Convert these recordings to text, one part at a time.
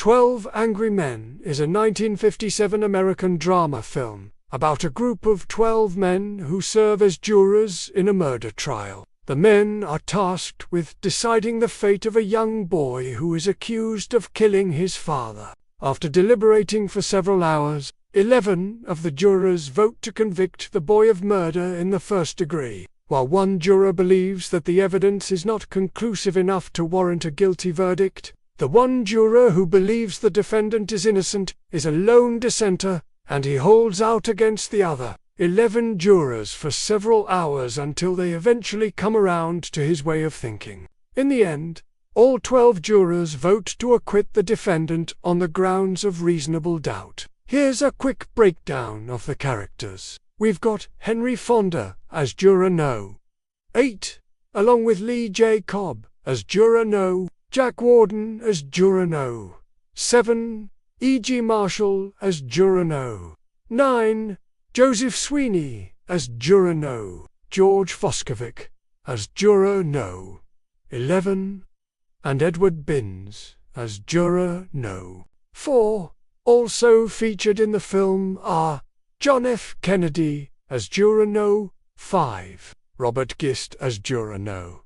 12 Angry Men is a 1957 American drama film about a group of 12 men who serve as jurors in a murder trial. The men are tasked with deciding the fate of a young boy who is accused of killing his father. After deliberating for several hours, 11 of the jurors vote to convict the boy of murder in the first degree, while one juror believes that the evidence is not conclusive enough to warrant a guilty verdict. The one juror who believes the defendant is innocent is a lone dissenter, and he holds out against the other 11 jurors for several hours until they eventually come around to his way of thinking. In the end, all 12 jurors vote to acquit the defendant on the grounds of reasonable doubt. Here's a quick breakdown of the characters. We've got Henry Fonda as Juror No. 8, along with Lee J. Cobb as Juror No. Jack Warden as Juror No. 7, E.G. Marshall as Juror No. 9, Joseph Sweeney as Juror No. George Foskovic as Juror No. 11, and Edward Binns as Juror No. 4. Also featured in the film are John F. Kennedy as Juror No. 5, Robert Gist as Juror No.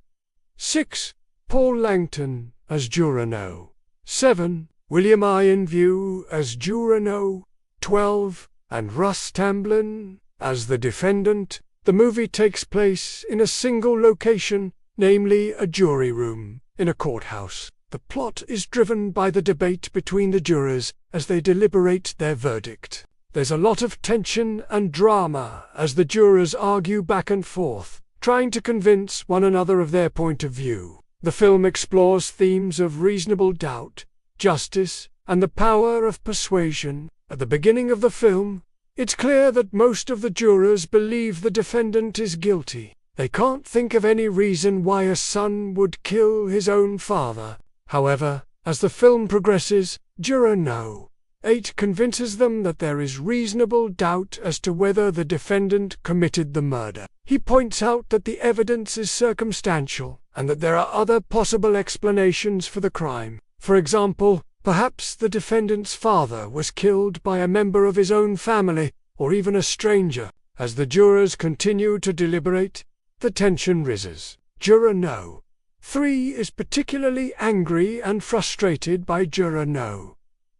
6, Paul Langton as Juror No. 7, William Ian View as Juror No. 12, and Russ Tamblyn as the defendant. The movie takes place in a single location, namely a jury room in a courthouse. The plot is driven by the debate between the jurors as they deliberate their verdict. There's a lot of tension and drama as the jurors argue back and forth, trying to convince one another of their point of view. The film explores themes of reasonable doubt, justice, and the power of persuasion. At the beginning of the film, it's clear that most of the jurors believe the defendant is guilty. They can't think of any reason why a son would kill his own father. However, as the film progresses, Juror No. 8 convinces them that there is reasonable doubt as to whether the defendant committed the murder. He points out that the evidence is circumstantial, and that there are other possible explanations for the crime. For example, perhaps the defendant's father was killed by a member of his own family, or even a stranger. As the jurors continue to deliberate, the tension rises. Juror No. 3 is particularly angry and frustrated by Juror No.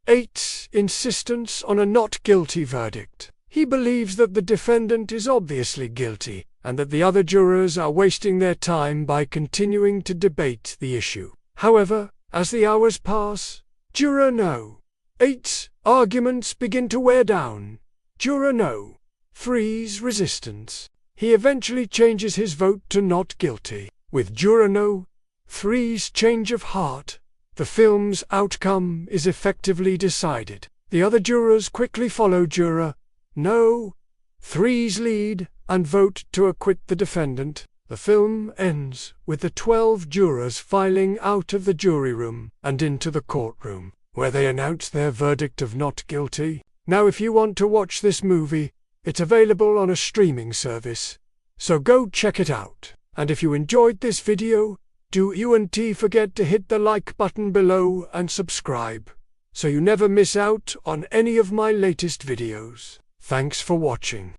8's insistence on a not guilty verdict. He believes that the defendant is obviously guilty, and that the other jurors are wasting their time by continuing to debate the issue. However, as the hours pass, Juror No. 8's arguments begin to wear down Juror No. 3's resistance. He eventually changes his vote to not guilty. With Juror No. 3's change of heart, the film's outcome is effectively decided. The other jurors quickly follow Juror No. 3's lead and vote to acquit the defendant. The film ends with the 12 jurors filing out of the jury room and into the courtroom, where they announce their verdict of not guilty. Now, if you want to watch this movie, it's available on a streaming service, so go check it out. And if you enjoyed this video, do forget to hit the like button below and subscribe, so you never miss out on any of my latest videos. Thanks for watching.